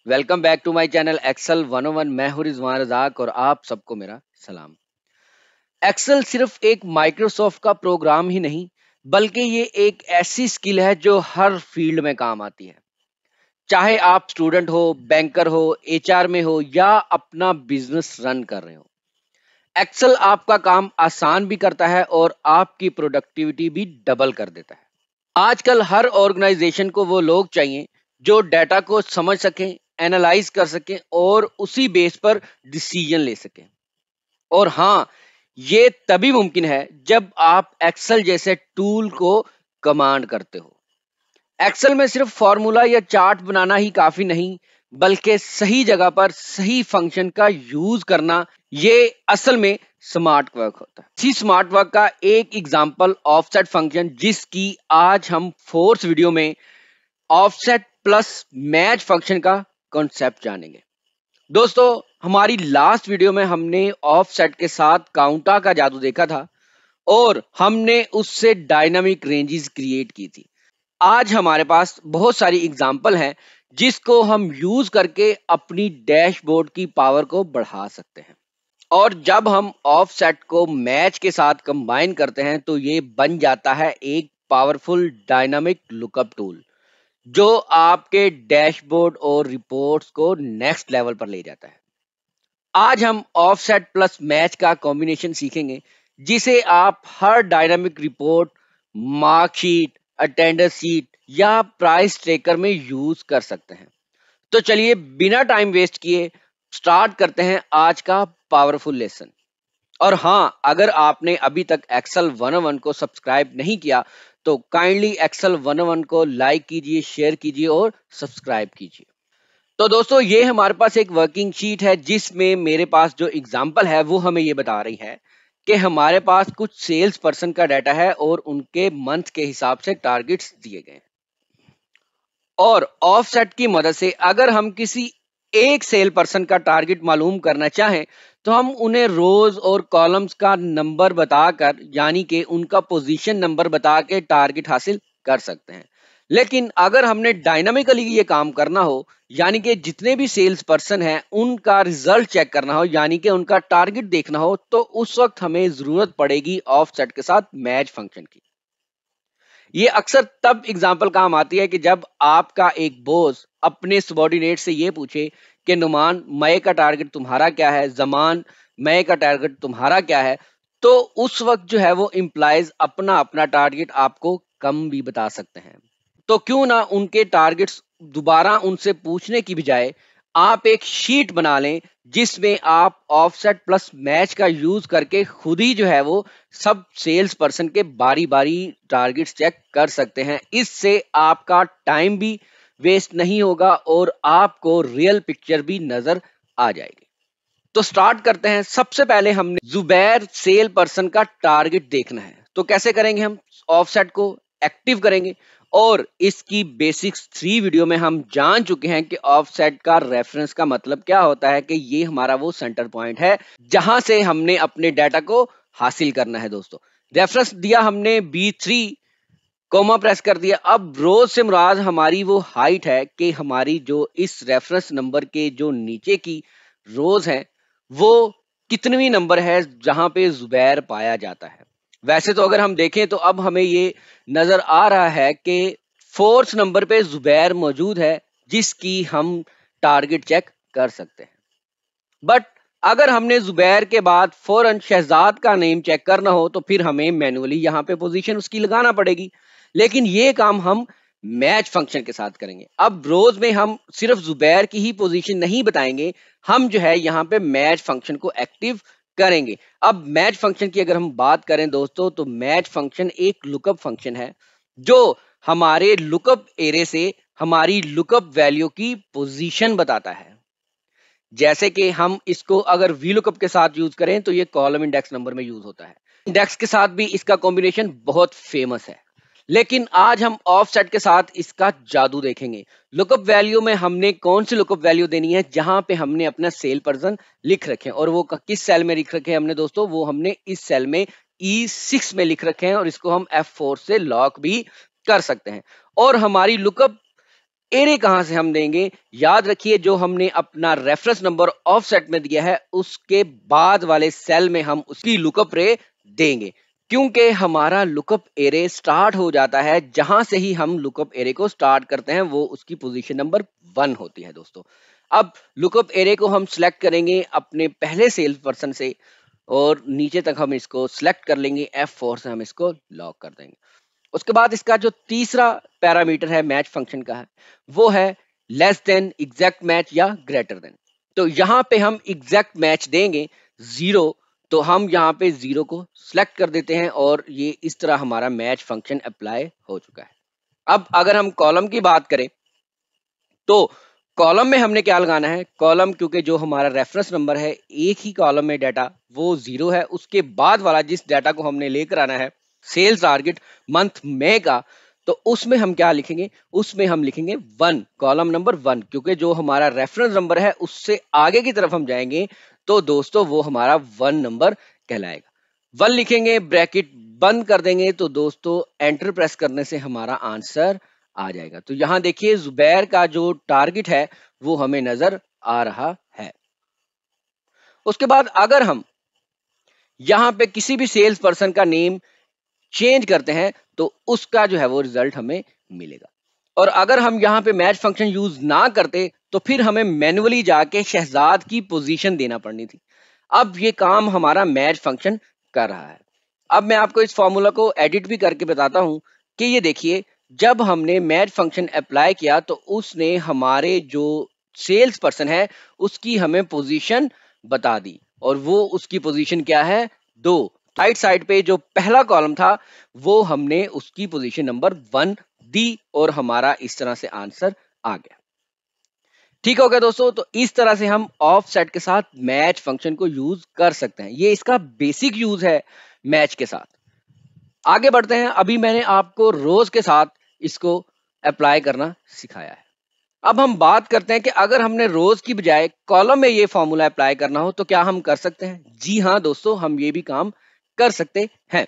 Welcome back to my channel Excel 101। मैं हूं रिजवान रजाक और आप सबको मेरा सलाम। एक्सेल सिर्फ एक माइक्रोसॉफ्ट का प्रोग्राम ही नहीं, बल्कि ये एक ऐसी स्किल है जो हर फील्ड में काम आती है। चाहे आप स्टूडेंट हो, बैंकर हो, एचआर में हो या अपना बिजनेस रन कर रहे हो, एक्सेल आपका काम आसान भी करता है और आपकी प्रोडक्टिविटी भी डबल कर देता है। आजकल हर ऑर्गेनाइजेशन को वो लोग चाहिए जो डाटा को समझ सकें, एनालाइज कर सकें और उसी बेस पर डिसीजन ले सकें। और हाँ, ये तभी मुमकिन है जब आप एक्सेल जैसे टूल को कमांड करते हो। एक्सेल में सिर्फ फॉर्मूला या चार्ट बनाना ही काफी नहीं, बल्कि सही जगह पर सही फंक्शन का यूज करना, ये असल में स्मार्ट वर्क होता है। इसी स्मार्ट वर्क का एक एग्जांपल ऑफसेट फंक्शन, जिसकी आज हम फोर्थ वीडियो में ऑफसेट प्लस मैच फंक्शन का कॉन्सेप्ट जानेंगे। दोस्तों, हमारी लास्ट वीडियो में हमने ऑफसेट के साथ काउंटा का जादू देखा था और हमने उससे डायनामिक रेंजेस क्रिएट की थी। आज हमारे पास बहुत सारी एग्जाम्पल हैं जिसको हम यूज करके अपनी डैशबोर्ड की पावर को बढ़ा सकते हैं। और जब हम ऑफसेट को मैच के साथ कंबाइन करते हैं तो ये बन जाता है एक पावरफुल डायनामिक लुकअप टूल जो आपके डैशबोर्ड और रिपोर्ट्स को नेक्स्ट लेवल पर ले जाता है। आज हम ऑफसेट प्लस मैच का कॉम्बिनेशन सीखेंगे जिसे आप हर dynamic report, marksheet, attendance sheet या प्राइस ट्रेकर में यूज कर सकते हैं। तो चलिए बिना टाइम वेस्ट किए स्टार्ट करते हैं आज का पावरफुल लेसन। और हाँ, अगर आपने अभी तक एक्सेल 101 को सब्सक्राइब नहीं किया तो काइंडली एक्सेल 101 को लाइक कीजिए, शेयर कीजिए और सब्सक्राइब कीजिए। तो दोस्तों, ये हमारे पास एक वर्किंग शीट है जिसमें मेरे पास जो एग्जांपल है वो हमें ये बता रही है कि हमारे पास कुछ सेल्स पर्सन का डाटा है और उनके मंथ के हिसाब से टारगेट्स दिए गए हैं। और ऑफसेट की मदद से अगर हम किसी एक सेल पर्सन का टारगेट मालूम करना चाहें तो हम उन्हें रोज और कॉलम्स का नंबर बताकर, यानी कि उनका पोजीशन नंबर बता के टारगेट हासिल कर सकते हैं। लेकिन अगर हमने डायनामिकली ये काम करना हो, यानी कि जितने भी सेल्स पर्सन हैं उनका रिजल्ट चेक करना हो, यानी कि उनका टारगेट देखना हो, तो उस वक्त हमें जरूरत पड़ेगी ऑफसेट के साथ मैच फंक्शन की। ये अक्सर तब एग्जाम्पल काम आती है कि जब आपका एक बॉस अपने सबॉर्डिनेट से ये पूछे कि नुमान, मई का टारगेट तुम्हारा क्या है, जमान, मई का टारगेट तुम्हारा क्या है। तो उस वक्त जो है वो इम्प्लाइज अपना अपना टारगेट आपको कम भी बता सकते हैं। तो क्यों ना उनके टारगेट्स दोबारा उनसे पूछने की बजाय आप एक शीट बना लें जिसमें आप ऑफसेट प्लस मैच का यूज करके खुद ही जो है वो सब सेल्स पर्सन के बारी बारी टारगेट्स चेक कर सकते हैं। इससे आपका टाइम भी वेस्ट नहीं होगा और आपको रियल पिक्चर भी नजर आ जाएगी। तो स्टार्ट करते हैं। सबसे पहले हमने जुबैर सेल पर्सन का टारगेट देखना है, तो कैसे करेंगे? हम ऑफसेट को एक्टिव करेंगे और इसकी बेसिक्स 3 वीडियो में हम जान चुके हैं कि ऑफसेट का रेफरेंस का मतलब क्या होता है, कि ये हमारा वो सेंटर पॉइंट है जहां से हमने अपने डाटा को हासिल करना है। दोस्तों, रेफरेंस दिया हमने B3, कोमा प्रेस कर दिया। अब रोज से मुराद हमारी वो हाइट है कि हमारी जो इस रेफरेंस नंबर के जो नीचे की रोज है वो कितनवी नंबर है जहां पे जुबैर पाया जाता है। वैसे तो अगर हम देखें तो अब हमें ये नजर आ रहा है कि फोर्थ नंबर पे जुबैर मौजूद है जिसकी हम टारगेट चेक कर सकते हैं। बट अगर हमने जुबैर के बाद फौरन शहजाद का नेम चेक करना हो तो फिर हमें मैनुअली यहाँ पे पोजीशन उसकी लगाना पड़ेगी। लेकिन ये काम हम मैच फंक्शन के साथ करेंगे। अब रोज में हम सिर्फ जुबैर की ही पोजीशन नहीं बताएंगे, हम जो है यहाँ पे मैच फंक्शन को एक्टिव करेंगे। अब मैच फंक्शन की अगर हम बात करें दोस्तों, तो मैच फंक्शन एक लुकअप फंक्शन है जो हमारे लुकअप एरे से हमारी लुकअप वैल्यू की पोजीशन बताता है। जैसे कि हम इसको अगर VLOOKUP के साथ यूज करें तो ये कॉलम इंडेक्स नंबर में यूज होता है। इंडेक्स के साथ भी इसका कॉम्बिनेशन बहुत फेमस है। लेकिन आज हम ऑफसेट के साथ इसका जादू देखेंगे। लुकअप वैल्यू में हमने कौन सी लुकअप वैल्यू देनी है, जहां पे हमने अपना सेल पर्सन लिख रखे हैं। और वो किस सेल में लिख रखे हैं हमने दोस्तों? वो हमने इस सेल में E6 में लिख रखे हैं और इसको हम F4 से लॉक भी कर सकते हैं। और हमारी लुकअप एरे कहां से हम देंगे? याद रखिए जो हमने अपना रेफरेंस नंबर ऑफसेट में दिया है उसके बाद वाले सेल में हम उसकी लुकअप रे देंगे, क्योंकि हमारा लुकअप एरे स्टार्ट हो जाता है जहां से ही हम लुकअप एरे को स्टार्ट करते हैं, वो उसकी पोजीशन नंबर 1 होती है दोस्तों। अब लुकअप एरे को हम सिलेक्ट करेंगे अपने पहले सेल्स पर्सन से और नीचे तक हम इसको सिलेक्ट कर लेंगे, F4 से हम इसको लॉक कर देंगे। उसके बाद इसका जो तीसरा पैरामीटर है मैच फंक्शन का है, वो है लेस देन एग्जैक्ट मैच या ग्रेटर देन। तो यहाँ पे हम एग्जैक्ट मैच देंगे 0, तो हम यहाँ पे 0 को सिलेक्ट कर देते हैं और ये इस तरह हमारा मैच फंक्शन अप्लाई हो चुका है। अब अगर हम कॉलम की बात करें तो कॉलम में हमने क्या लगाना है? कॉलम, क्योंकि जो हमारा रेफरेंस नंबर है एक ही कॉलम में डाटा वो 0 है, उसके बाद वाला जिस डाटा को हमने लेकर आना है सेल्स टारगेट मंथ में का, तो उसमें हम क्या लिखेंगे? उसमें हम लिखेंगे 1, कॉलम नंबर 1, क्योंकि जो हमारा रेफरेंस नंबर है उससे आगे की तरफ हम जाएंगे तो दोस्तों वो हमारा 1 नंबर कहलाएगा। 1 लिखेंगे, ब्रैकेट बंद कर देंगे, तो दोस्तों एंटर प्रेस करने से हमारा आंसर आ जाएगा। तो यहां देखिए जुबैर का जो टारगेट है वो हमें नजर आ रहा है। उसके बाद अगर हम यहां पे किसी भी सेल्स पर्सन का नेम चेंज करते हैं तो उसका जो है वो रिजल्ट हमें मिलेगा। और अगर हम यहाँ पे मैच फंक्शन यूज ना करते तो फिर हमें मैन्युअली जाके शहजाद की पोजीशन देना पड़नी थी। अब ये काम हमारा मैच फंक्शन कर रहा है। अब मैं आपको इस फॉर्मूला को एडिट भी करके बताता हूं कि ये देखिए, जब हमने मैच फंक्शन अप्लाई किया तो उसने हमारे जो सेल्स पर्सन है उसकी हमें पोजीशन बता दी, और वो उसकी पोजीशन क्या है? 2। राइट साइड पे जो पहला कॉलम था वो हमने उसकी पोजीशन नंबर 1 दी और हमारा इस तरह से आंसर आ गया। ठीक हो गया दोस्तों। तो इस तरह से हम ऑफसेट के साथ मैच फंक्शन को यूज कर सकते हैं। ये इसका बेसिक यूज है मैच के साथ। आगे बढ़ते हैं। अभी मैंने आपको रोज के साथ इसको अप्लाई करना सिखाया है। अब हम बात करते हैं कि अगर हमने रोज की बजाय कॉलम में ये फॉर्मूला अप्लाई करना हो तो क्या हम कर सकते हैं? जी हाँ दोस्तों, हम ये भी काम कर सकते हैं।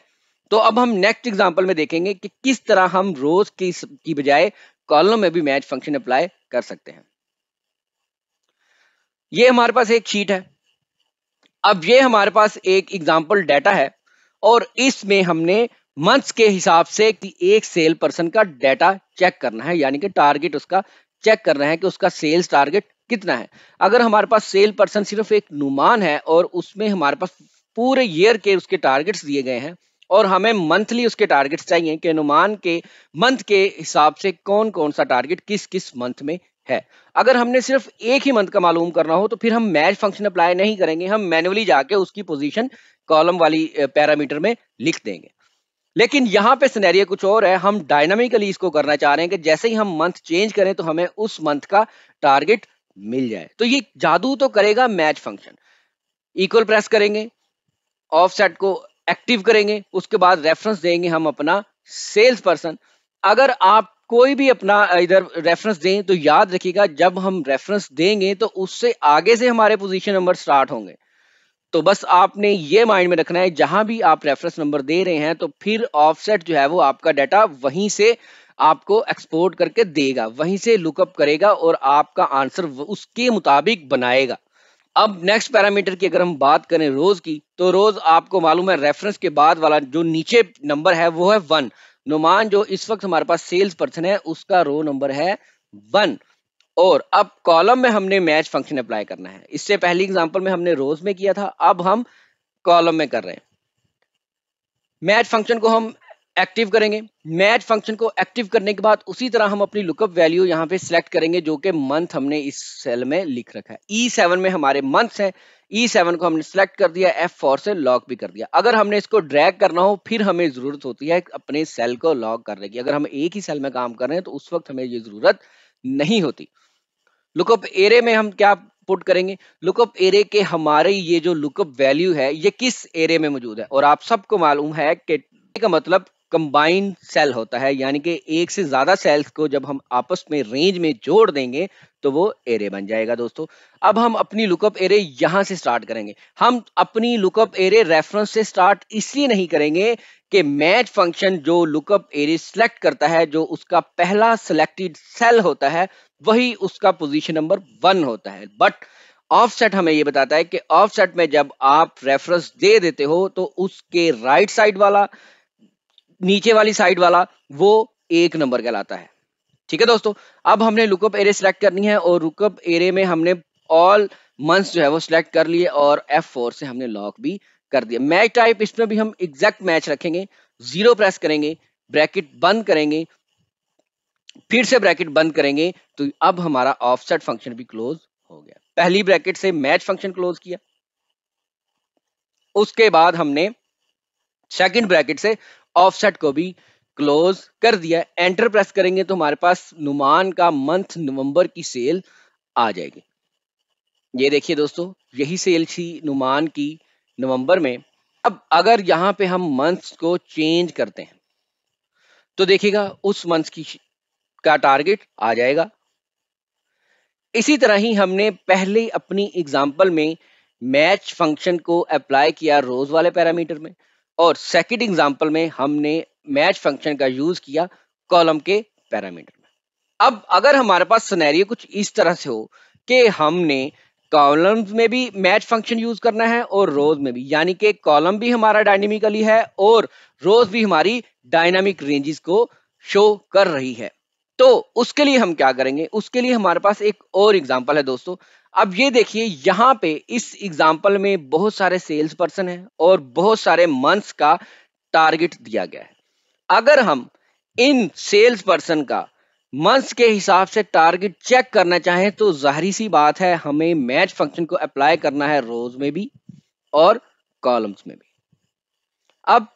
तो अब हम नेक्स्ट एग्जांपल में देखेंगे कि किस तरह हम रोज की बजाय कॉलम में भी मैच फंक्शन अप्लाई कर सकते हैं। ये हमारे पास एक शीट है। अब ये हमारे पास एक एग्जांपल डाटा है और इसमें हमने मंथ्स के हिसाब से एक सेल पर्सन का डाटा चेक करना है, यानी कि टारगेट उसका चेक करना है कि उसका सेल्स टारगेट कितना है। अगर हमारे पास सेल पर्सन सिर्फ एक नुमान है और उसमें हमारे पास पूरे ईयर के उसके टारगेट्स दिए गए हैं और हमें मंथली उसके टारगेट्स चाहिए कि अनुमान के मंथ के हिसाब से कौन कौन सा टारगेट किस किस मंथ में है। अगर हमने सिर्फ एक ही मंथ का मालूम करना हो तो फिर हम मैच फंक्शन अप्लाई नहीं करेंगे, हम मैन्युअली जाके उसकी पोजीशन कॉलम वाली पैरामीटर में लिख देंगे। लेकिन यहाँ पे सिनेरियो कुछ और है। हम डायनामिकली इसको करना चाह रहे हैं कि जैसे ही हम मंथ चेंज करें तो हमें उस मंथ का टारगेट मिल जाए। तो ये जादू तो करेगा मैच फंक्शन। इक्वल प्रेस करेंगे, ऑफसेट को एक्टिव करेंगे, उसके बाद रेफरेंस देंगे हम अपना सेल्स पर्सन। अगर आप कोई भी अपना इधर रेफरेंस दें तो याद रखिएगा जब हम रेफरेंस देंगे तो उससे आगे से हमारे पोजीशन नंबर स्टार्ट होंगे। तो बस आपने ये माइंड में रखना है जहां भी आप रेफरेंस नंबर दे रहे हैं तो फिर ऑफसेट जो है वो आपका डाटा वहीं से आपको एक्सपोर्ट करके देगा, वहीं से लुकअप करेगा और आपका आंसर उसके मुताबिक बनाएगा। अब नेक्स्ट पैरामीटर की अगर हम बात करें रोज की, तो रोज आपको मालूम है रेफरेंस के बाद वाला जो नीचे नंबर है वो है 1। नुमान जो इस वक्त हमारे पास सेल्स पर्सन है उसका रो नंबर है 1। और अब कॉलम में हमने मैच फंक्शन अप्लाई करना है। इससे पहली एग्जांपल में हमने रोज में किया था, अब हम कॉलम में कर रहे हैं। मैच फंक्शन को हम एक्टिव करेंगे। मैच फंक्शन को एक्टिव करने के बाद उसी तरह हम अपनी लुकअप वैल्यू यहाँ पे सिलेक्ट करेंगे जो कि मंथ हमने इस सेल में लिख रखा है। E7 में हमारे मंथ्स हैं। E7 को हमने सिलेक्ट कर दिया, F4 से लॉक भी कर दिया। अगर हमने इसको ड्रैग करना हो फिर हमें जरूरत होती है अपने सेल को लॉक करने की। अगर हम एक ही सेल में काम कर रहे हैं तो उस वक्त हमें ये जरूरत नहीं होती। लुकअप एरे में हम क्या पुट करेंगे? लुकअप एरे के हमारे ये जो लुकअप वैल्यू है ये किस एरे में मौजूद है, और आप सबको मालूम है कि का मतलब कंबाइंड सेल होता है, यानी कि एक से ज्यादा सेल्स को जब हम आपस में रेंज में जोड़ देंगे तो वो एरे बन जाएगा दोस्तों। अब हम अपनी लुकअप एरे यहां से स्टार्ट करेंगे। हम अपनी लुकअप एरे रेफरेंस से स्टार्ट इसलिए नहीं करेंगे कि मैच फंक्शन जो लुकअप एरे सिलेक्ट करता है, जो उसका पहला सिलेक्टेड सेल होता है वही उसका पोजीशन नंबर 1 होता है। बट ऑफसेट हमें ये बताता है कि ऑफसेट में जब आप रेफरेंस दे देते हो तो उसके राइट साइड वाला, नीचे वाली साइड वाला, वो 1 नंबर कहलाता है। ठीक है दोस्तों, अब हमने लुकअप एरे सिलेक्ट करनी है और लुकअप एरे में हमने ऑल मंथ्स जो है वो सिलेक्ट कर लिए और F4 से हमने लॉक भी कर दिया। मैच टाइप इसमें भी हम एग्जैक्ट मैच रखेंगे, 0 प्रेस करेंगे, ब्रैकेट बंद करेंगे, फिर से ब्रैकेट बंद करेंगे, तो अब हमारा ऑफसेट फंक्शन भी क्लोज हो गया। पहली ब्रैकेट से मैच फंक्शन क्लोज किया, उसके बाद हमने सेकंड ब्रैकेट से ऑफसेट को भी क्लोज कर दिया। एंटर प्रेस करेंगे तो हमारे पास नुमान का मंथ नवंबर की सेल आ जाएगी। ये देखिए दोस्तों, यही सेल थी नुमान की नवंबर में। अब अगर यहां पे हम मंथ्स को चेंज करते हैं तो देखिएगा उस मंथ की का टारगेट आ जाएगा। इसी तरह ही हमने पहले अपनी एग्जांपल में मैच फंक्शन को अप्लाई किया रोज वाले पैरामीटर में, और सेकंड एग्जांपल में हमने मैच फंक्शन का यूज किया कॉलम के पैरामीटर में। अब अगर हमारे पास सिनेरियो कुछ इस तरह से हो कि हमने कॉलम्स में भी मैच फंक्शन यूज करना है और रोज में भी, यानी कि कॉलम भी हमारा डायनेमिकली है और रोज भी हमारी डायनामिक रेंजेस को शो कर रही है, तो उसके लिए हम क्या करेंगे? उसके लिए हमारे पास एक और एग्जांपल है दोस्तों। अब ये देखिए, यहाँ पे इस एग्जांपल में बहुत सारे सेल्स पर्सन हैं और बहुत सारे मंथ्स का टारगेट दिया गया है। अगर हम इन सेल्स पर्सन का मंथ्स के हिसाब से टारगेट चेक करना चाहें तो जाहिर सी बात है हमें मैच फंक्शन को अप्लाई करना है रोज में भी और कॉलम्स में भी। अब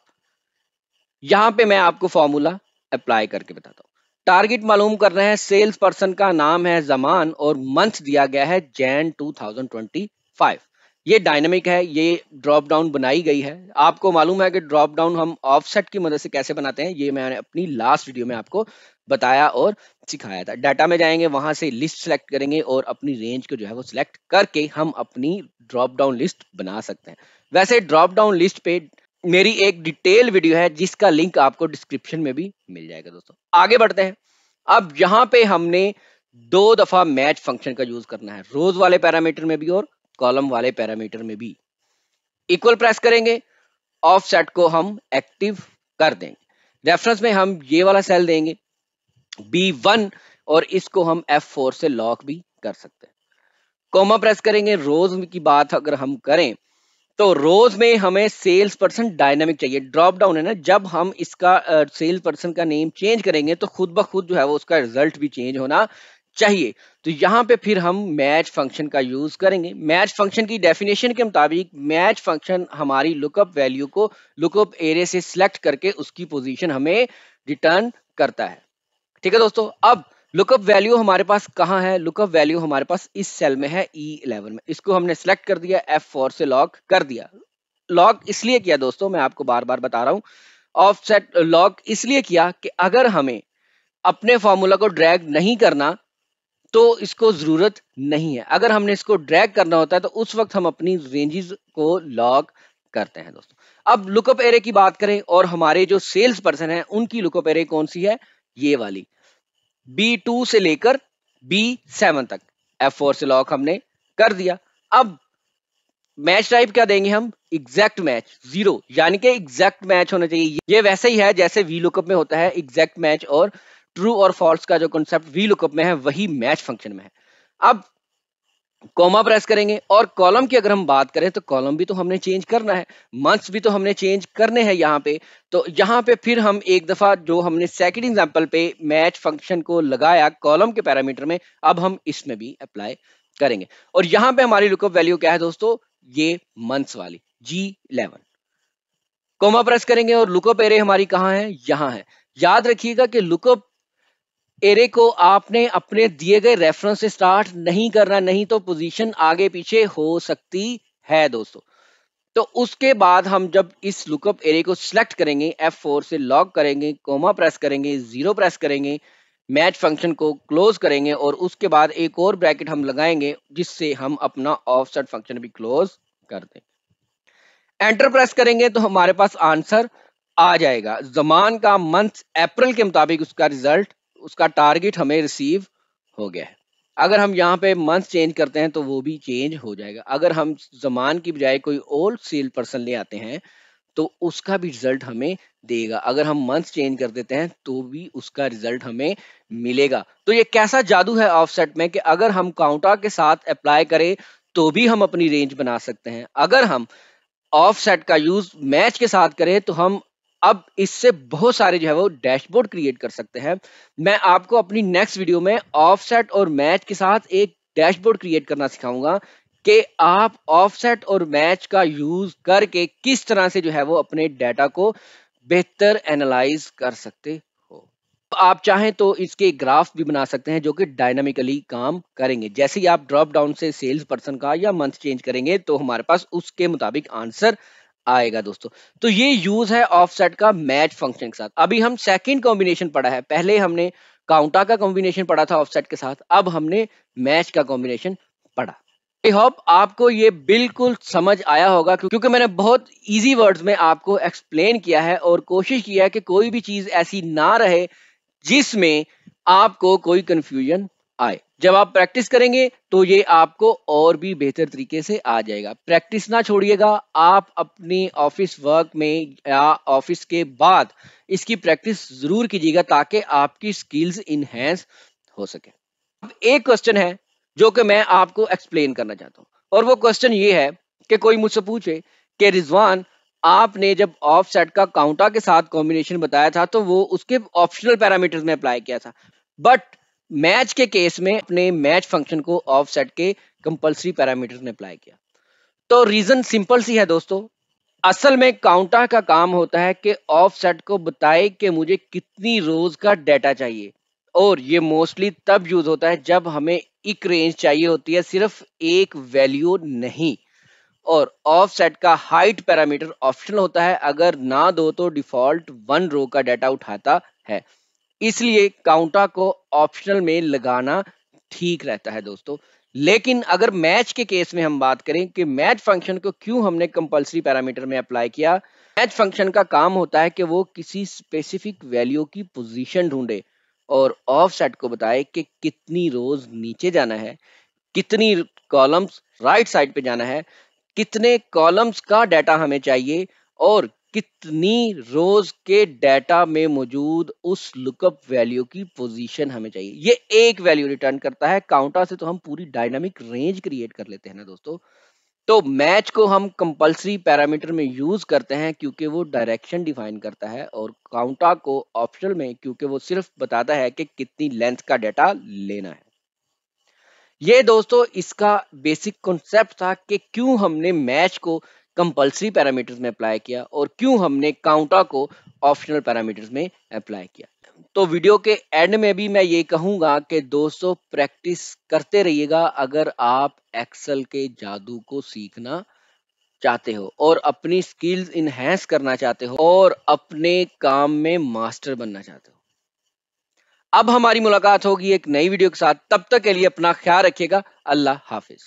यहां पे मैं आपको फॉर्मूला अप्लाई करके बताता हूं। टारगेट मालूम करना है, सेल्स पर्सन का नाम है जमान और मंथ दिया गया है जैन 2025। ये डायनेमिक है, ये ड्रॉप डाउन बनाई गई है। आपको मालूम है कि ड्रॉप डाउन हम ऑफसेट की मदद से कैसे बनाते हैं, ये मैंने अपनी लास्ट वीडियो में आपको बताया और सिखाया था। डाटा में जाएंगे, वहां से लिस्ट सेलेक्ट करेंगे और अपनी रेंज को जो है वो सिलेक्ट करके हम अपनी ड्रॉप डाउन लिस्ट बना सकते हैं। वैसे ड्रॉप डाउन लिस्ट पे मेरी एक डिटेल वीडियो है जिसका लिंक आपको डिस्क्रिप्शन में भी मिल जाएगा। दोस्तों आगे बढ़ते हैं। अब यहाँ पे हमने 2 दफा मैच फंक्शन का यूज करना है, रोज वाले पैरामीटर में भी और कॉलम वाले पैरामीटर में भी। इक्वल प्रेस करेंगे, ऑफसेट को हम एक्टिव कर देंगे। रेफरेंस में हम ये वाला सेल देंगे B1 और इसको हम F4 से लॉक भी कर सकते हैं। कोमा प्रेस करेंगे। रोज की बात अगर हम करें तो रोज में हमें सेल्स पर्सन डायनामिक चाहिए। ड्रॉप डाउन है ना, जब हम इसका सेल्स पर्सन का नेम चेंज करेंगे तो खुद ब खुद जो है वो उसका रिजल्ट भी चेंज होना चाहिए। तो यहाँ पे फिर हम मैच फंक्शन का यूज करेंगे। मैच फंक्शन की डेफिनेशन के मुताबिक मैच फंक्शन हमारी लुकअप वैल्यू को लुकअप एरे से सिलेक्ट करके उसकी पोजीशन हमें रिटर्न करता है। ठीक है दोस्तों, अब लुकअप वैल्यू हमारे पास कहाँ है? लुकअप वैल्यू हमारे पास इस सेल में है E11 में। इसको हमने सेलेक्ट कर दिया, F4 से लॉक कर दिया। लॉक इसलिए किया दोस्तों, मैं आपको बार बार बता रहा हूं, ऑफसेट लॉक इसलिए किया कि अगर हमें अपने फॉर्मूला को ड्रैग नहीं करना तो इसको जरूरत नहीं है। अगर हमने इसको ड्रैग करना होता है तो उस वक्त हम अपनी रेंजेस को लॉक करते हैं। दोस्तों अब लुकअप एरे की बात करें और हमारे जो सेल्स पर्सन है उनकी लुकअप एरे कौन सी है? ये वाली, B2 से लेकर B7 तक। F4 से लॉक हमने कर दिया। अब मैच टाइप क्या देंगे हम? एग्जैक्ट मैच 0, यानी कि एग्जैक्ट मैच होना चाहिए। ये वैसे ही है जैसे वी लुकअप में होता है एग्जैक्ट मैच, और ट्रू और फॉल्स का जो कॉन्सेप्ट वी लुकअप में है वही मैच फंक्शन में है। अब कॉमा प्रेस करेंगे और कॉलम की अगर हम बात करें तो कॉलम भी तो हमने चेंज करना है, मंथ्स भी तो हमने चेंज करने हैं यहाँ पे। तो यहाँ पे फिर हम एक दफा जो हमने सेकंड एग्जांपल पे मैच फंक्शन को लगाया कॉलम के पैरामीटर में, अब हम इसमें भी अप्लाई करेंगे। और यहाँ पे हमारी लुकअप वैल्यू क्या है दोस्तों? ये मंथ्स वाली G11। कॉमा प्रेस करेंगे और लुकअप एरे हमारी कहाँ है? यहाँ है। याद रखिएगा कि लुकअप एरे को आपने अपने दिए गए रेफरेंस से स्टार्ट नहीं करना, नहीं तो पोजीशन आगे पीछे हो सकती है दोस्तों। तो उसके बाद हम जब इस लुकअप एरे को सिलेक्ट करेंगे, F4 से लॉक करेंगे, कोमा प्रेस करेंगे, 0 प्रेस करेंगे, मैच फंक्शन को क्लोज करेंगे और उसके बाद एक और ब्रैकेट हम लगाएंगे जिससे हम अपना ऑफसेट फंक्शन भी क्लोज कर दें। एंटर प्रेस करेंगे तो हमारे पास आंसर आ जाएगा। जमान का मंथ अप्रैल के मुताबिक उसका रिजल्ट, उसका टारगेट हमें रिसीव हो गया है। अगर हम यहाँ पे मंथ चेंज करते हैं तो वो भी चेंज हो जाएगा। अगर हम जमान की बजाय कोई और सेल पर्सन ले आते हैं तो उसका भी रिजल्ट हमें देगा। अगर हम मंथ चेंज कर देते हैं तो भी उसका रिजल्ट हमें मिलेगा। तो ये कैसा जादू है ऑफसेट में कि अगर हम काउंटा के साथ अप्लाई करें तो भी हम अपनी रेंज बना सकते हैं। अगर हम ऑफसेट का यूज मैच के साथ करें तो हम अब इससे बहुत सारे जो है वो डैशबोर्ड क्रिएट कर सकते हैं। मैं आपको अपनी नेक्स्ट वीडियो में ऑफसेट और मैच के साथ एक डैशबोर्ड क्रिएट करना सिखाऊंगा कि आप ऑफसेट और मैच का यूज करके किस तरह से जो है वो अपने डाटा को बेहतर एनालाइज कर सकते हो। आप चाहें तो इसके ग्राफ भी बना सकते हैं जो कि डायनामिकली काम करेंगे। जैसे ही आप ड्रॉप डाउन से सेल्स पर्सन का या मंथ चेंज करेंगे तो हमारे पास उसके मुताबिक आंसर आएगा दोस्तों। तो ये यूज है ऑफसेट का मैच फंक्शन के साथ। अभी हम सेकंड कॉम्बिनेशन पढ़ा है। पहले हमने काउंटा का कॉम्बिनेशन पढ़ा था ऑफसेट के साथ, अब हमने मैच का कॉम्बिनेशन पढ़ा। आई होप आपको ये बिल्कुल समझ आया होगा क्योंकि मैंने बहुत इजी वर्ड्स में आपको एक्सप्लेन किया है और कोशिश किया है कि कोई भी चीज ऐसी ना रहे जिसमें आपको कोई कंफ्यूजन आए। जब आप प्रैक्टिस करेंगे तो ये आपको और भी बेहतर तरीके से आ जाएगा। प्रैक्टिस ना छोड़िएगा। आप अपनी ऑफिस वर्क में या ऑफिस के बाद इसकी प्रैक्टिस जरूर कीजिएगा ताकि आपकी स्किल्स इनहेंस हो सके। अब एक क्वेश्चन है जो कि मैं आपको एक्सप्लेन करना चाहता हूँ और वो क्वेश्चन ये है कि कोई मुझसे पूछे कि रिजवान, आपने जब ऑफसेट का काउंटा के साथ कॉम्बिनेशन बताया था तो वो उसके ऑप्शनल पैरामीटर्स में अप्लाई किया था, बट मैच के केस में अपने मैच फंक्शन को ऑफसेट के कंपलसरी पैरामीटर्स में अप्लाई किया। तो रीजन सिंपल सी है दोस्तों। असल में काउंटा का काम होता है कि ऑफसेट को बताए कि मुझे कितनी रोज का डाटा चाहिए और ये मोस्टली तब यूज होता है जब हमें एक रेंज चाहिए होती है, सिर्फ एक वैल्यू नहीं। और ऑफसेट का हाइट पैरामीटर ऑप्शनल होता है, अगर ना दो तो डिफॉल्ट 1 रो का डाटा उठाता है। इसलिए काउंटा को ऑप्शनल में लगाना ठीक रहता है दोस्तों। लेकिन अगर मैच के केस में हम बात करें कि मैच फंक्शन को क्यों हमने कंपलसरी पैरामीटर में अप्लाई किया। मैच फंक्शन का काम होता है कि वो किसी स्पेसिफिक वैल्यू की पोजीशन ढूंढे और ऑफसेट को बताए कि कितनी रोज नीचे जाना है, कितनी कॉलम्स राइट साइड पे जाना है, कितने कॉलम्स का डाटा हमें चाहिए और कितनी रोज के डाटा में मौजूद उस लुकअप वैल्यू की पोजीशन हमें चाहिए। ये एक वैल्यू रिटर्न करता है। काउंटर से तो हम पूरी डायनामिक रेंज क्रिएट कर लेते हैं ना दोस्तों। तो मैच को हम कंपलसरी पैरामीटर में यूज करते हैं क्योंकि वो डायरेक्शन डिफाइन करता है और काउंटर को ऑप्शनल में क्योंकि वो सिर्फ बताता है कि कितनी लेंथ का डाटा लेना है। ये दोस्तों इसका बेसिक कॉन्सेप्ट था कि क्यों हमने मैच को कंपलसरी पैरामीटर्स में अप्लाई किया और क्यों हमने काउंटर को ऑप्शनल पैरामीटर्स में अप्लाई किया। तो वीडियो के एंड में भी मैं ये कहूंगा कि दोस्तों प्रैक्टिस करते रहिएगा अगर आप एक्सेल के जादू को सीखना चाहते हो और अपनी स्किल्स इनहेंस करना चाहते हो और अपने काम में मास्टर बनना चाहते हो। अब हमारी मुलाकात होगी एक नई वीडियो के साथ। तब तक के लिए अपना ख्याल रखिएगा। अल्लाह हाफिज।